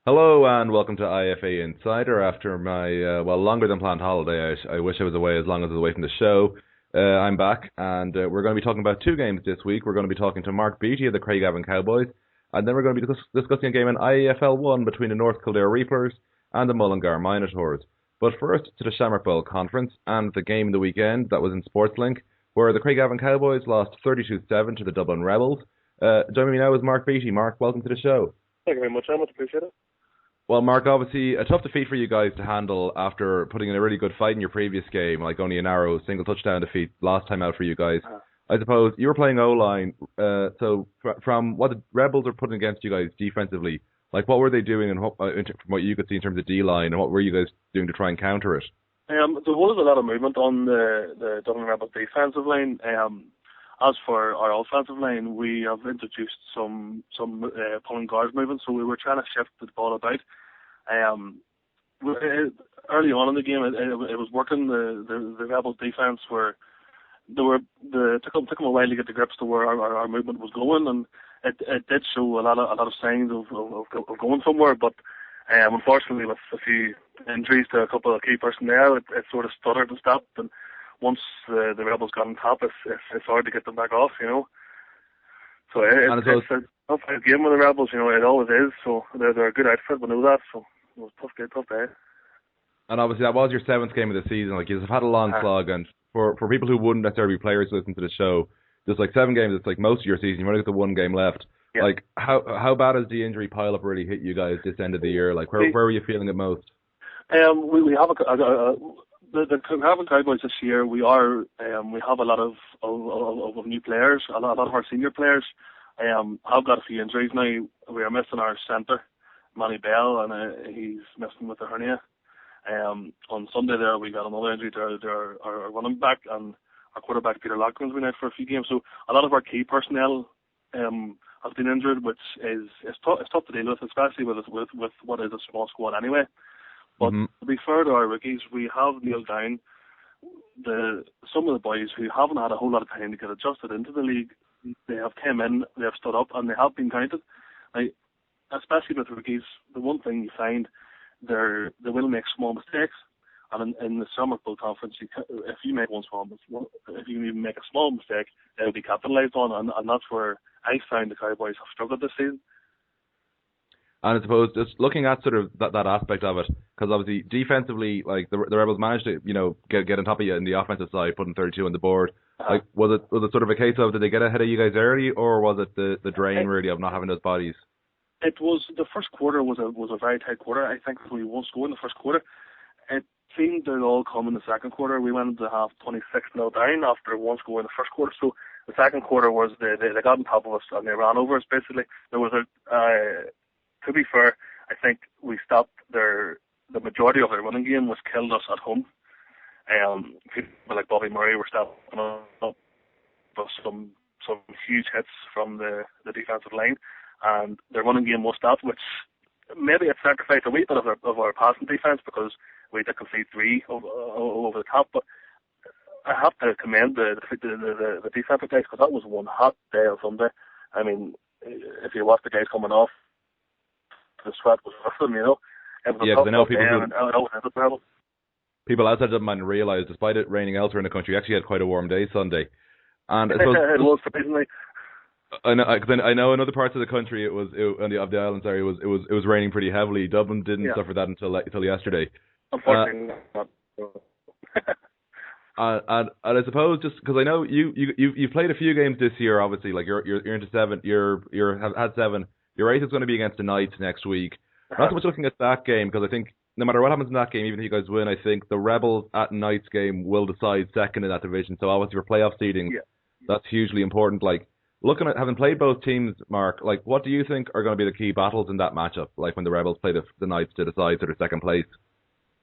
Hello and welcome to IAFA Insider. After my longer than planned holiday, I wish I was away as long as I was away from the show. I'm back, and we're going to be talking about two games this week. We're going to be talking to Mark Beaty of the Craigavon Cowboys, and then we're going to be discussing a game in IAFL 1 between the North Kildare Reapers and the Mullingar Minotaurs. But first to the Shamrock Bowl Conference and the game of the weekend that was in Sportslink, where the Craigavon Cowboys lost 32-7 to the Dublin Rebels. Joining me now is Mark Beaty. Mark, welcome to the show. Thank you very much. I much appreciate it. Well, Mark, obviously a tough defeat for you guys to handle after putting in a really good fight in your previous game, like only a narrow single touchdown defeat last time out for you guys. I suppose you were playing O-line, so from what the Rebels are putting against you guys defensively, like what were they doing and from what you could see in terms of D-line, and what were you guys doing to try and counter it? There was a lot of movement on the Dublin Rebels defensive line. As for our offensive line, we have introduced some pulling guard movement, so we were trying to shift the ball about. Early on in the game, it was working. The Rebels defense took them a while to get the grips to where our movement was going, and it did show a lot of signs of going somewhere. But unfortunately, with a few injuries to a couple of key personnel, it sort of stuttered and stopped. And once the Rebels got on top, it's hard to get them back off, you know. So it's a tough game with the Rebels, you know. It always is. So they're a good outfit. We know that. So it was a tough day. And obviously that was your seventh game of the season. Like, you've had a long slog, and for people who wouldn't necessarily be players who listen to the show, just like 7 games, it's like most of your season. You've only got the 1 game left. Yeah. Like, how bad has the injury pile up really hit you guys this end of the year? Like, where were you feeling it most? We have the Craigavon Cowboys this year. We have a lot of new players. A lot of our senior players have got a few injuries now. We are missing our centre, Manny Bell, and he's missing with a hernia. On Sunday there, we got another injury to our running back, and our quarterback Peter Lockman's been out for a few games. So a lot of our key personnel has been injured, which is tough to deal with, especially with what is a small squad anyway. But to be fair to our rookies, we have nailed down some of the boys who haven't had a whole lot of time to get adjusted into the league. They have come in, they have stood up, and they have been counted. Now, especially with rookies, the one thing you find, they will make small mistakes. And in the Shamrock Bowl Conference, if you make if you even make a small mistake, it will be capitalised on, and that's where I find the Cowboys have struggled this season. And I suppose just looking at sort of that aspect of it, because obviously defensively, like the Rebels managed to, you know, get on top of you in the offensive side, putting 32 on the board. Like, was it sort of a case of, did they get ahead of you guys early, or was it the drain really of not having those bodies? It was, the first quarter was a very tight quarter. I think we won score in the first quarter. It seemed to all come in the second quarter. We went into half 26-0 down after 1 score in the first quarter. So the second quarter was they got on top of us and they ran over us basically. There was to be fair, I think we stopped the majority of their running game was killed us at home. People like Bobby Murray were stopping up with some huge hits from the defensive line, and their running game was stopped, which maybe it sacrificed a wee bit of our passing defense because we did concede 3 over the top. But I have to commend the defensive guys, because that was one hot day on Sunday. I mean, if you watch the guys coming off, the sweat was rough them, you know. Yeah, because I know people outside of man realise, despite it raining elsewhere in the country, we actually had quite a warm day Sunday. And I suppose it was surprisingly. I know in other parts of the country of the islands area it was raining pretty heavily. Dublin didn't suffer that until yesterday. Unfortunately, not. And I suppose, just because I know you've played a few games this year, obviously, like you're into 7, you've had 7. Your 8th is going to be against the Knights next week. Not so much looking at that game, because I think no matter what happens in that game, even if you guys win, I think the Rebels at Knights game will decide second in that division. So obviously for playoff seeding, that's hugely important. Like, looking at having played both teams, Mark, like, what do you think are going to be the key battles in that matchup? Like when the Rebels play the Knights to decide sort of second place.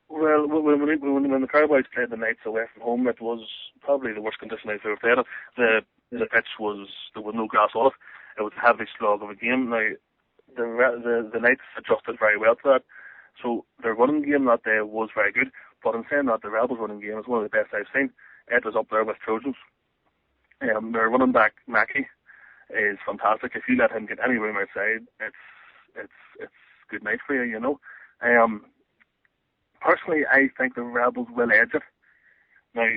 Well, when the Cowboys played the Knights away from home, it was probably the worst condition I've ever played it. The pitch there was no grass on it. It was a heavy slog of a game. Now, the Knights adjusted very well to that. So their running game that day was very good. But in saying that, the Rebels running game is one of the best I've seen. It was up there with Trojans. Their running back, Mackie, is fantastic. If you let him get any room outside, it's good night for you, you know. Personally, I think the Rebels will edge it. Now,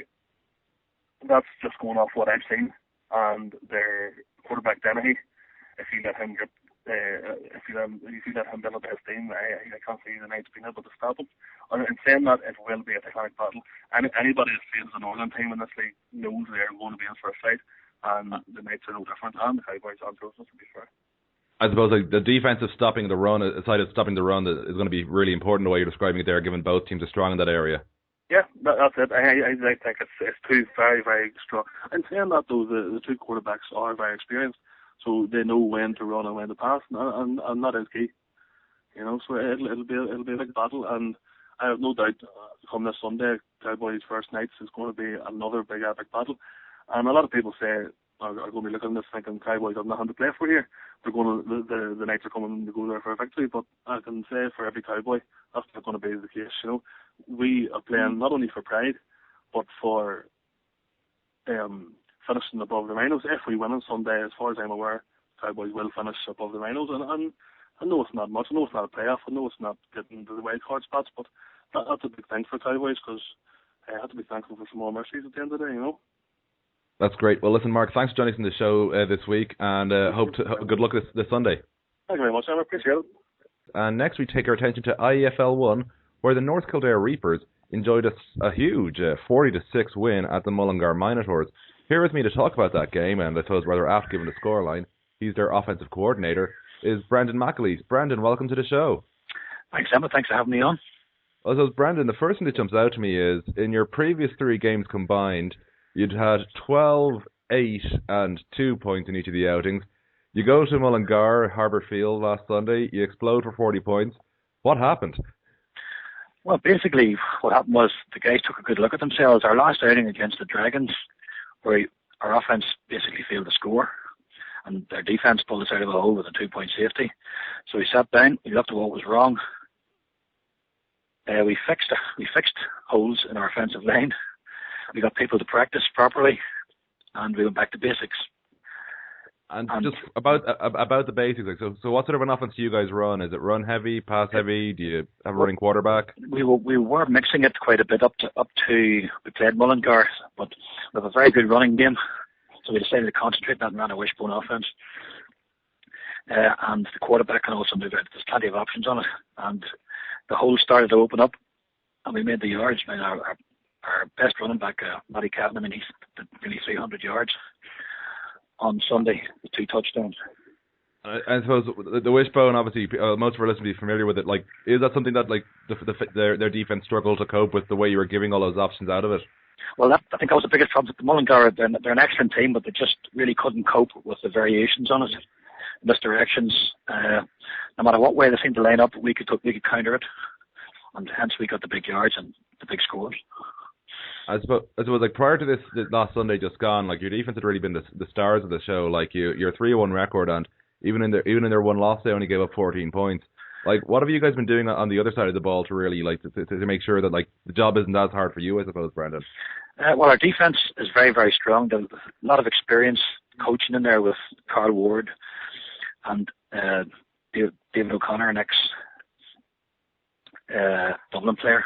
that's just going off what I've seen, and their quarterback Dennehy, if you let him get, if you let him build up his team, I can't see the Knights being able to stop him. And in saying that, it will be a titanic battle. And anybody that faces the Northern team in this league knows they're going to be in for a fight, and the Knights are no different, and the Cowboys and Joseph, to be fair. I suppose like the defensive stopping the run, aside of stopping the run, is going to be really important the way you're describing it there, given both teams are strong in that area. Yeah, that's it. I think it's two very, very strong. And saying that, though, the two quarterbacks are very experienced, so they know when to run and when to pass, and that is key. You know, so it'll be a big battle, and I have no doubt come this Sunday, Cowboys first Knights is going to be another big epic battle. And a lot of people are going to be looking at this thinking Cowboys have nothing to play for here. They're going to the Knights are coming to go there for a victory, but I can say for every Cowboy that's not going to be the case. You know, we are playing not only for pride, but for finishing above the Rhinos. If we win on Sunday, as far as I'm aware, Cowboys will finish above the Rhinos, and I know it's not much. I know it's not a playoff. I know it's not getting to the wild card spots, but that's a big thing for Cowboys because I have to be thankful for some more mercies at the end of the day, you know. That's great. Well, listen, Mark, thanks for joining us on the show this week, and good luck this Sunday. Thank you very much, I appreciate it. And next we take our attention to IAFL 1, where the North Kildare Reapers enjoyed a huge 40-6 win at the Mullingar Minotaurs. Here with me to talk about that game, and I suppose rather after giving the scoreline, he's their offensive coordinator, is Brendan McAleese. Brendan, welcome to the show. Thanks, Emmet. Thanks for having me on. Well, so Brendan, the first thing that jumps out to me is, in your previous 3 games combined, you'd had 12, 8, and 2 points in each of the outings. You go to Mullingar, Harbour Field last Sunday, you explode for 40 points. What happened? Well, basically, what happened was the guys took a good look at themselves. Our last outing against the Dragons, where our offense basically failed to score, and their defence pulled us out of a hole with a 2-point safety. So we sat down, we looked at what was wrong. We fixed holes in our offensive line. We got people to practice properly, and we went back to basics. And just about the basics, like, so what sort of an offense do you guys run? Is it run heavy, pass heavy? Do you have a running quarterback? We were mixing it quite a bit up to we played Mullingar, but we have a very good running game, so we decided to concentrate on that and ran a wishbone offense. And the quarterback can also move out. There's plenty of options on it, and the hole started to open up, and we made the yards. I mean, our best running back, Matty Catton, I mean, he's nearly 300 yards on Sunday with 2 touchdowns. I suppose the wishbone, obviously, most of our listeners will be familiar with it. Like, is that something that like their defense struggled to cope with, the way you were giving all those options out of it? Well, I think that was the biggest problem. The Mullingar, they're an excellent team, but they just really couldn't cope with the variations on it, misdirections. No matter what way they seemed to line up, we could counter it, and hence we got the big yards and the big scores. I suppose like prior to this last Sunday just gone, like your defense had really been the stars of the show. Like your 3-1 record, and even in their one loss, they only gave up 14 points. Like, what have you guys been doing on the other side of the ball to really like to make sure that like the job isn't as hard for you, I suppose, Brendan? Well, our defense is very, very strong. There's a lot of experience coaching in there with Carl Ward and David O'Connor, an ex-Dublin player,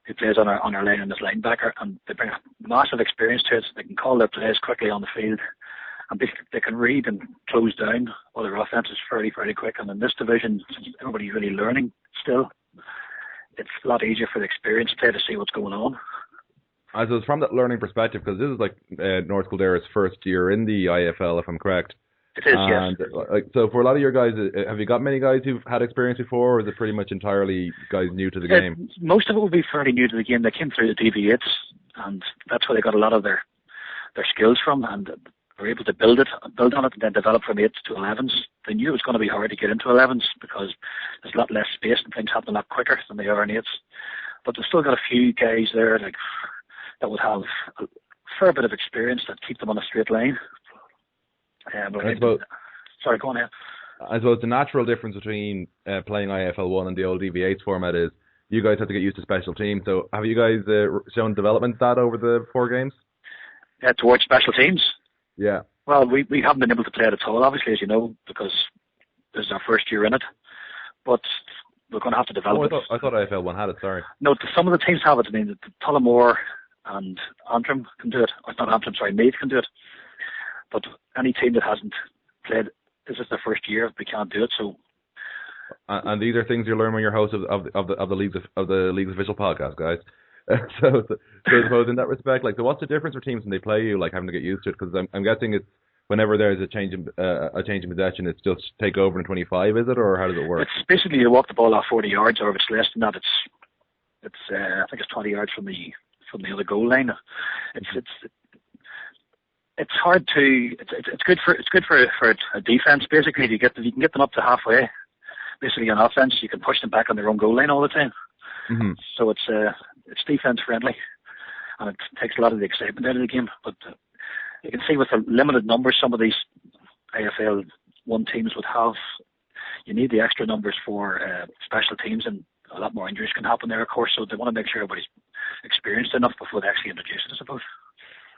who plays on our line and is linebacker, and they bring a massive experience to it. They can call their plays quickly on the field, and they can read and close down other offenses fairly, fairly quick. And in this division, since everybody's really learning still, it's a lot easier for the experienced player to see what's going on. As it was from that learning perspective, because this is like North Kildare's first year in the IAFL, if I'm correct. It is, and, yes. Like, so for a lot of your guys, have you got many guys who've had experience before, or is it pretty much entirely guys new to the game? Most of it will be fairly new to the game. They came through the DV8s, and that's where they got a lot of their skills from, and were able to build on it, and then develop from 8s to 11s. They knew it was going to be hard to get into 11s because there's a lot less space and things happen a lot quicker than they are in 8s. But they've still got a few guys there like that would have a fair bit of experience that keep them on a straight line. Sorry, go on ahead. I suppose the natural difference between playing IFL 1 and the old DV8 format is you guys have to get used to special teams. So have you guys shown development that over the 4 games? Towards special teams? Yeah. Well, we haven't been able to play it at all, obviously, as you know, because this is our first year in it. but we're going to have to develop it. I thought IFL 1 had it, sorry. No, some of the teams have it. I mean, the Tullamore and Antrim can do it. Or not Antrim, sorry, Meath can do it. But any team that hasn't played, this is their first year, we can't do it. So. And these are things you learn when you're host of the league's official podcast, guys. So I suppose in that respect, like, so what's the difference for teams when they play you, like having to get used to it? Because I'm guessing it's whenever there's a change in possession, it's just take over in 25, is it, or how does it work? It's basically you walk the ball off 40 yards, or if it's less than that, it's I think it's 20 yards from the other goal line. It's hard to. It's good for a defense. Basically, you can get them up to halfway. Basically, on offense, you can push them back on their own goal line all the time. Mm-hmm. So it's defense friendly, and it takes a lot of the excitement out of the game. But you can see with the limited numbers some of these AFL 1 teams would have, you need the extra numbers for special teams, and a lot more injuries can happen there, of course. So they want to make sure everybody's experienced enough before they actually introduce it, I suppose.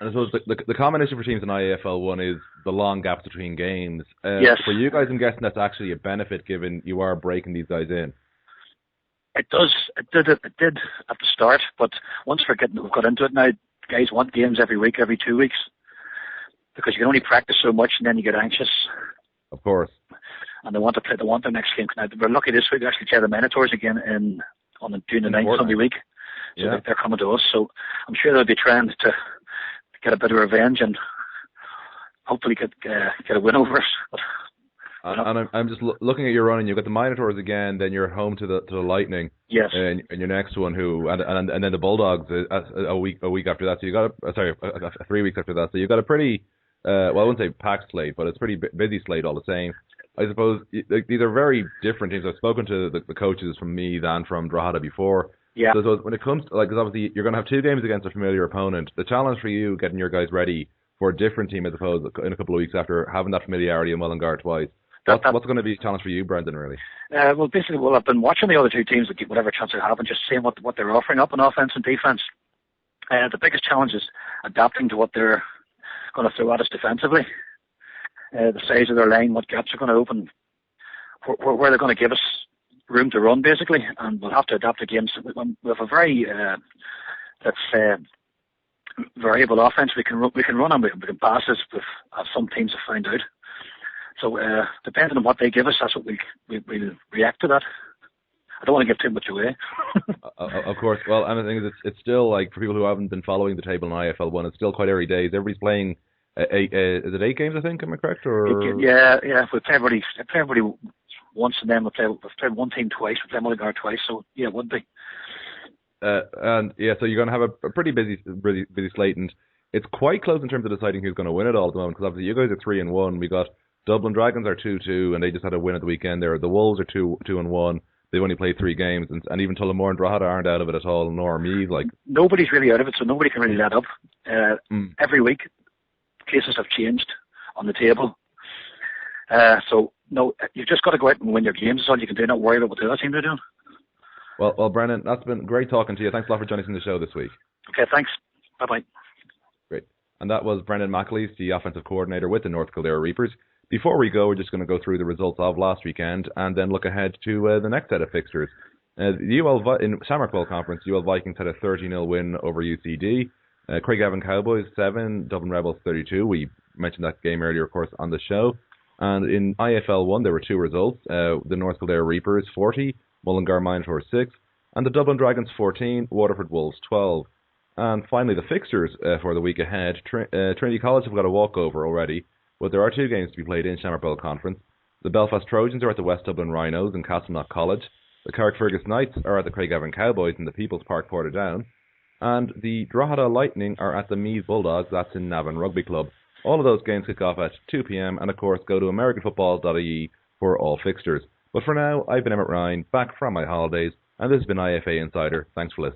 And I suppose the common issue for teams in IAFL 1 is the long gaps between games. Yes. For you guys, I'm guessing that's actually a benefit given you are breaking these guys in. It does. It did at the start, but once we've got into it now, guys want games every week, every 2 weeks, because you can only practice so much, and then you get anxious. Of course. And they want to play. They want their next game. Now, we're lucky this week to actually play the Minotaurs again on June the 9th, Sunday week. So yeah. They're coming to us. So I'm sure they'll be trying to get a bit of revenge and hopefully get a win over us. And I'm just looking at your run, and you've got the Minotaurs again. Then you're home to the Lightning. Yes. And your next one, and then the Bulldogs a week after that. So you got 3 weeks after that. So you've got a pretty well, I wouldn't say packed slate, but it's pretty busy slate all the same. I suppose these are very different teams. I've spoken to the coaches from Meath and from Drogheda before. Yeah. So when it comes to, like, because obviously you're going to have 2 games against a familiar opponent. The challenge for you getting your guys ready for a different team, I suppose, in a couple of weeks after having that familiarity in Mullingar twice. What's going to be a challenge for you, Brendan, really? Well, basically, I've been watching the other 2 teams that get whatever chance they have and just seeing what they're offering up on offense and defense. The biggest challenge is adapting to what they're going to throw at us defensively. The size of their line, what gaps are going to open, where they're going to give us room to run, basically, and we'll have to adapt to games. We have a very variable offense. We can run and we can pass, as some teams have found out. So depending on what they give us, that's what we'll react to that. I don't want to give too much away. Of course. Well, and the thing is, it's still, like, for people who haven't been following the table in IFL 1, it's still quite early days. Everybody's playing. Is it 8 games? I think. Am I correct? Or yeah. We play everybody once, and then we've played one team twice. We play Mullingar twice. So yeah, it would be. And yeah, so you're going to have a pretty busy slate, and it's quite close in terms of deciding who's going to win it all at the moment. Because obviously you guys are 3-1. We got Dublin Dragons are 2-2, and they just had a win at the weekend there. The Wolves are 2-1. They've only played 3 games, and even Tullamore and Drogheda aren't out of it at all, nor Meath. Like, nobody's really out of it, so nobody can really let up. Every week, cases have changed on the table. So no, you've just got to go out and win your games. That's all you can do. Not worry about what the other teams are doing. Well, Brennan, that's been great talking to you. Thanks a lot for joining us on the show this week. Okay, thanks. Bye-bye. Great. And that was Brendan McAleese, the offensive coordinator with the North Kildare Reapers. Before we go, we're just going to go through the results of last weekend and then look ahead to the next set of fixtures. In Shamrock Bowl Conference, UL Vikings had a 30-0 win over UCD. Craigavon Cowboys 7, Dublin Rebels 32. We mentioned that game earlier, of course, on the show. And in IFL 1, there were 2 results. The North Kildare Reapers 40, Mullingar Minotaurs 6, and the Dublin Dragons 14, Waterford Wolves 12. And finally, the fixtures for the week ahead. Trinity College have got a walkover already, but there are 2 games to be played in Shamrock Bowl Conference. The Belfast Trojans are at the West Dublin Rhinos in Castleknock College. The Carrickfergus Knights are at the Craigavon Cowboys in the People's Park Portadown. And the Drogheda Lightning are at the Meath Bulldogs, that's in Navan Rugby Club. All of those games kick off at 2 p.m. and of course go to AmericanFootball.ie for all fixtures. But for now, I've been Emmet Ryan, back from my holidays, and this has been IFA Insider. Thanks for listening.